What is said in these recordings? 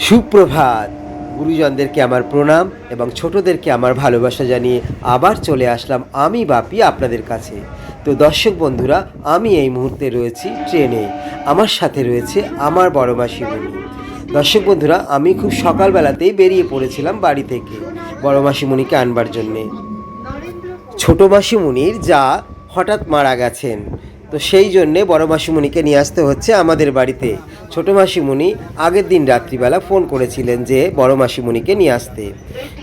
সুপ্রভাত। গুরুজনদেরকে আমার প্রণাম এবং ছোটদেরকে আমার ভালোবাসা জানিয়ে আবার চলে আসলাম আমি বাপি আপনাদের কাছে। তো দর্শক বন্ধুরা, আমি এই মুহূর্তে রয়েছি ট্রেনে। আমার সাথে রয়েছে আমার বড় মাসিমণি। দর্শক বন্ধুরা, আমি খুব সকালবেলাতেই বেরিয়ে পড়েছিলাম বাড়ি থেকে বড় মাসিমণিকে আনবার জন্যে। ছোট মাসিমণির যা হঠাৎ মারা গেছেন, তো সেই জন্যে বড় মাসিমণিকে নিয়ে আসতে হচ্ছে আমাদের বাড়িতে। ছোট মাসিমণি আগের দিন রাত্রিবেলা ফোন করেছিলেন যে বড় মাসিমণিকে নিয়ে আসতে,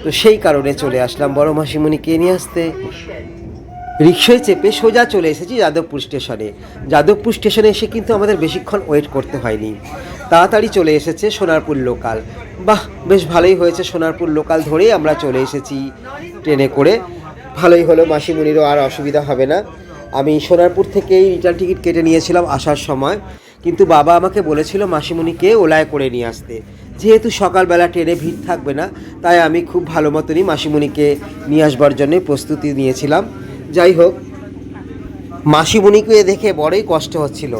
তো সেই কারণে চলে আসলাম বড় মাসিমণিকে নিয়ে আসতে। রিক্সায় চেপে সোজা চলে এসেছি যাদবপুর স্টেশনে। যাদবপুর স্টেশনে এসে কিন্তু আমাদের বেশিক্ষণ ওয়েট করতে হয়নি, তাড়াতাড়ি চলে এসেছে সোনারপুর লোকাল। বাহ, বেশ ভালোই হয়েছে, সোনারপুর লোকাল ধরেই আমরা চলে এসেছি ট্রেনে করে। ভালোই হলো, মাসিমণিরও আর অসুবিধা হবে না। আমি সোনারপুর থেকেই রিটার্ন টিকিট কেটে নিয়েছিলাম আসার সময়, কিন্তু বাবা আমাকে বলেছিল মাসিমণিকে ওলায় করে নিয়ে আসতে। যেহেতু সকালবেলা ট্রেনে ভিড় থাকবে না, তাই আমি খুব ভালো মতনই মাসিমণিকে নিয়ে আসবার জন্য প্রস্তুতি নিয়েছিলাম। যাই হোক, মাসিমণিকে দেখে বড়ই কষ্ট হচ্ছিল।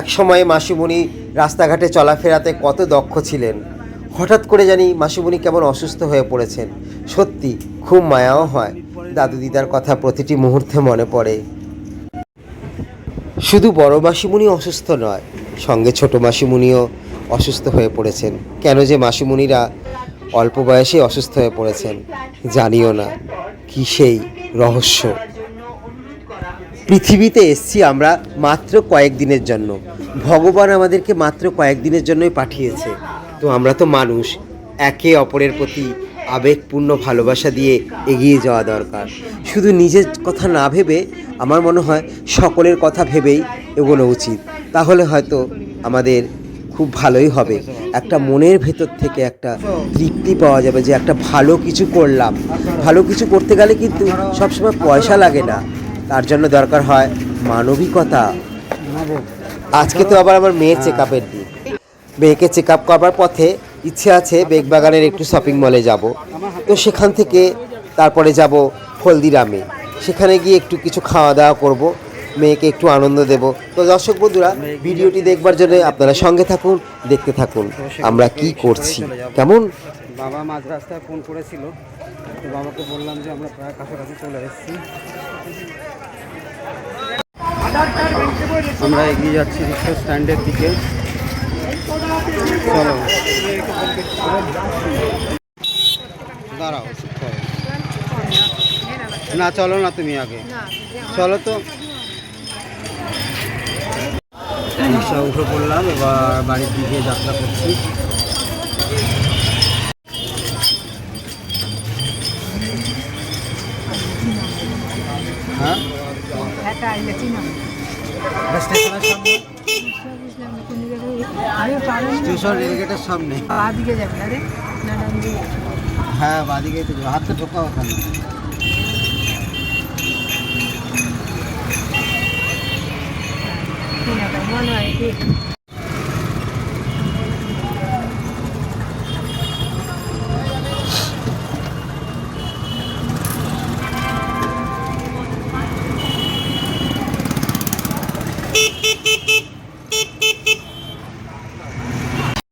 এক সময়ে মাসিমণি রাস্তাঘাটে চলাফেরাতে কত দক্ষ ছিলেন, হঠাৎ করে জানি মাসিমণি কেমন অসুস্থ হয়ে পড়েছেন। সত্যি খুব মায়াও হয়, দাদু দিদার কথা প্রতিটি মুহূর্তে মনে পড়ে। শুধু বড় মাসিমণি অসুস্থ নয়, সঙ্গে ছোট মাসিমণিও অসুস্থ হয়ে পড়েছেন। কেন যে মাসিমণিরা অল্প বয়সে অসুস্থ হয়ে পড়েছেন জানিও না, কি সেই রহস্য। পৃথিবীতে এসছি আমরা মাত্র কয়েকদিনের জন্য, ভগবান আমাদেরকে মাত্র কয়েকদিনের জন্যই পাঠিয়েছে। তো আমরা তো মানুষ, একে অপরের প্রতি আবেগপূর্ণ ভালোবাসা দিয়ে এগিয়ে যাওয়া দরকার। শুধু নিজের কথা না ভেবে আমার মনে হয় সকলের কথা ভেবেই এগোনো উচিত, তাহলে হয়তো আমাদের খুব ভালোই হবে। একটা মনের ভেতর থেকে একটা তৃপ্তি পাওয়া যাবে যে একটা ভালো কিছু করলাম। ভালো কিছু করতে গেলে কিন্তু সবসময় পয়সা লাগে না, তার জন্য দরকার হয় মানবিকতা। আজকে তো আবার আমার মেয়ের চেক আপের দিন। মেয়েকে চেক আপ করবার পথে ইচ্ছে আছে বেগবাগানের একটু শপিং মলে যাব, তো সেখান থেকে তারপরে যাব হলদিরামে। সেখানে গিয়ে একটু কিছু খাওয়া দাওয়া করব, মেয়েকে একটু আনন্দ দেব। তো দর্শক বন্ধুরা, ভিডিওটি দেখবার জন্য আপনারা সঙ্গে থাকুন, দেখতে থাকুন আমরা কি করছি। কেমন? বাবা মাঝ রাস্তায় ফোন করেছিল, তো বাবাকে বললাম যে আমরা প্রায় কাছাকাছি চলে এসেছি। আমরা এগিয়ে যাচ্ছি রিক্সা স্ট্যান্ডের দিকে। চলো, দাঁড়াও, না চলো না, তুমি আগে চলো। তো রিক্সা উঠে পড়লাম, এবার বাড়ির দিকে যাত্রা করছি। হ্যাঁ, স্টেশন রেলগেটের সামনে। হ্যাঁ, বাদিকে তো হাতটা ঢোকা ওখানে।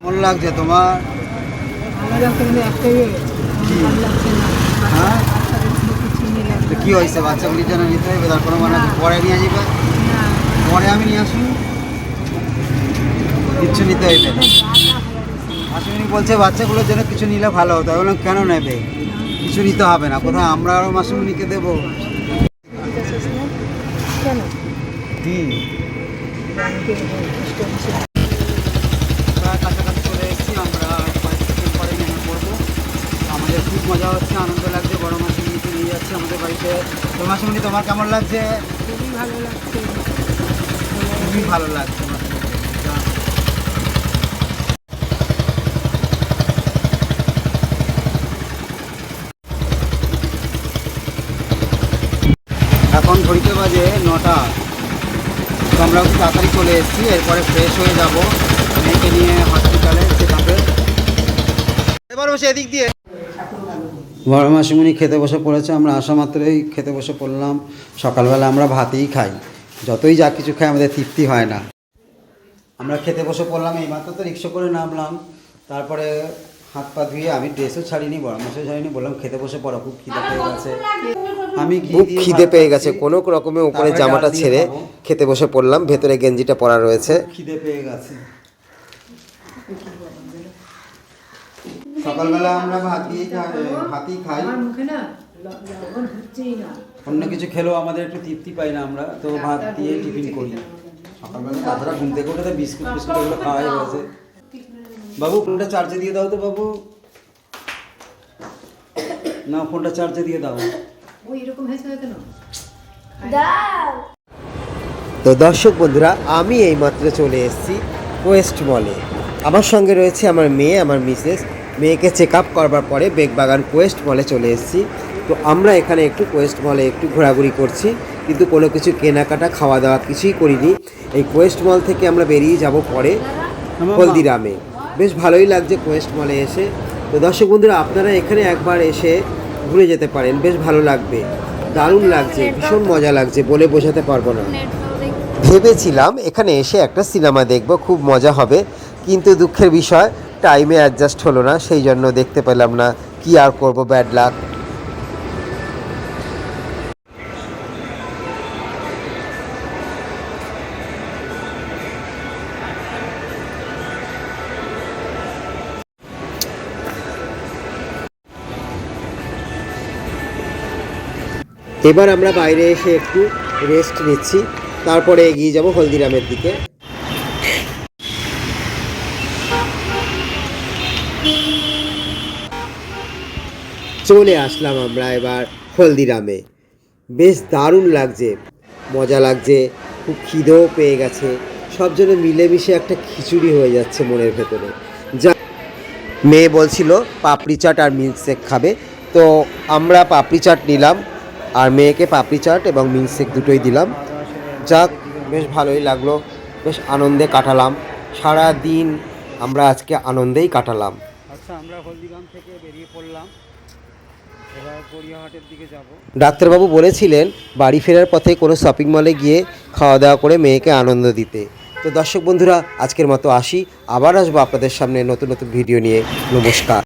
কেমন লাগছে তোমার? হ্যাঁ, তো কি হয়েছে? বাচ্চাগুলির জন্য নিতে হবে, তারপরে মানে পরে নিয়ে যাবে, পরে আমি নিয়ে আসুন, কিচ্ছু নিতে হইবে না। মাসিমণি বলছে বাচ্চাগুলোর জন্য কিছু নিলে ভালো হতো। আমি বললাম কেন নেবে, কিছু নিতে হবে না। কোথাও আমরা আরও মাসিমণিকে দেবো? কাছাকাছি চলে এসেছি আমরা, 5 সেকেন্ড পরে নেমে পড়বো। আমাদের খুব মজা হচ্ছে, আনন্দ লাগছে, বড় মাসিমণিকে নিয়ে যাচ্ছে আমাদের বাড়িতে। তো মাসিমণি, তোমার কেমন লাগছে? খুবই ভালো লাগছে, খুবই ভালো লাগছে। এখন ঘড়িতে বাজে 9টা। তো আমরা খুব তাড়াতাড়ি চলে এসেছি, এরপরে ফ্রেশ হয়ে যাব, মেয়েকে নিয়ে হসপিটালে চেকআপে। এবার বসে এদিক দিয়ে। বড় মাসিমণি খেতে বসে পড়েছে, আমরা আসা মাত্রই খেতে বসে পড়লাম। সকালবেলা আমরা ভাতই খাই, যতই যা কিছু খাই আমাদের তৃপ্তি হয় না। আমরা খেতে বসে পড়লাম, এইমাত্র তো রিক্সা করে নামলাম, তারপরে হাত পা ধুয়ে আমি ড্রেসও ছাড়িনি, বরমাসও ছাড়িনি, বললাম খেতে বসে পড়ো, খুব খিদে পেয়ে গেছে। আমি ঘি খুব দিয়ে খিদে ভাত পেয়ে খাচ্ছি। গেছে, কোনো রকমে উপরে তারপরে জামাটা ডাল দিয়ে ছেড়ে খাবো। খেতে বসে পড়লাম, ভেতরে গেঞ্জিটা পরা রয়েছে। খিদে পেয়ে গেছে। সকালবেলা আমরা ভাতই খাই, আমার মুখে না লবণ হচ্ছেই না। অন্য কিছু খেলেও আমাদের একটু তৃপ্তি পাই না, আমরা তো ভাত দিয়ে টিফিন করি। সকালবেলা তাছাড়া ঘুম থেকে উঠে তো বিস্কুট ফিস্কুট এগুলো খাওয়াই হয়েছে। বাবু ফোনটা চার্জে দিয়ে দাও তো বাবু, না ফোনটা চার্জে দিয়ে দাও। ওই এরকম হয়েছে কেন? তো দর্শক বন্ধুরা, আমি এইমাত্র চলে এসেছি কোয়েস্ট মলে। আমার সঙ্গে রয়েছে আমার মেয়ে, আমার মিসেস। মেয়েকে চেক আপ করবার পরে বেগবাগান কোয়েস্ট মলে চলে এসেছি। তো আমরা এখানে একটু কোয়েস্ট মলে একটু ঘোরাঘুরি করছি, কিন্তু কোনো কিছু কেনাকাটা খাওয়া দাওয়া কিছুই করিনি। এই কোয়েস্ট মল থেকে আমরা বেরিয়ে যাব পরে হলদিরামে। বেশ ভালোই লাগছে কোয়েস্ট মলে এসে। তো দর্শক বন্ধুরা, আপনারা এখানে একবার এসে ঘুরে যেতে পারেন, বেশ ভালো লাগবে, দারুণ লাগছে, ভীষণ মজা লাগছে, বলে বোঝাতে পারবো না। ভেবেছিলাম এখানে এসে একটা সিনেমা দেখব, খুব মজা হবে, কিন্তু দুঃখের বিষয় টাইমে অ্যাডজাস্ট হলো না, সেই জন্য দেখতে পেলাম না। কি আর করব, ব্যাড লাক। এবার আমরা বাইরে এসে একটু রেস্ট নিচ্ছি, তারপরে এগিয়ে যাব হলদিরামের দিকে। চলে আসলাম আমরা এবার হলদিরামে। বেশ দারুণ লাগছে, মজা লাগছে, খুব খিদেও পেয়ে গেছে, সব জন্য মিলেমিশে একটা খিচুড়ি হয়ে যাচ্ছে মনের ভেতরে। যা মেয়ে বলছিল পাপড়ি চাট আর মিল্কশেক খাবে, তো আমরা পাপড়ি চাট নিলাম, আর মেয়েকে পাপড়ি চাট এবং মিল্কশেক দুটোই দিলাম। যাক, বেশ ভালোই লাগলো, বেশ আনন্দে কাটালাম সারা দিন, আমরা আজকে আনন্দেই কাটালাম। আচ্ছা, আমরা হলদিরাম থেকে বেরিয়ে পড়লাম, এবার গড়িয়াহাটের দিকে যাব। ডাক্তারবাবু বলেছিলেন বাড়ি ফেরার পথে কোনো শপিং মলে গিয়ে খাওয়া দাওয়া করে মেয়েকে আনন্দ দিতে। তো দর্শক বন্ধুরা, আজকের মতো আসি, আবার আসবো আপনাদের সামনে নতুন নতুন ভিডিও নিয়ে। নমস্কার।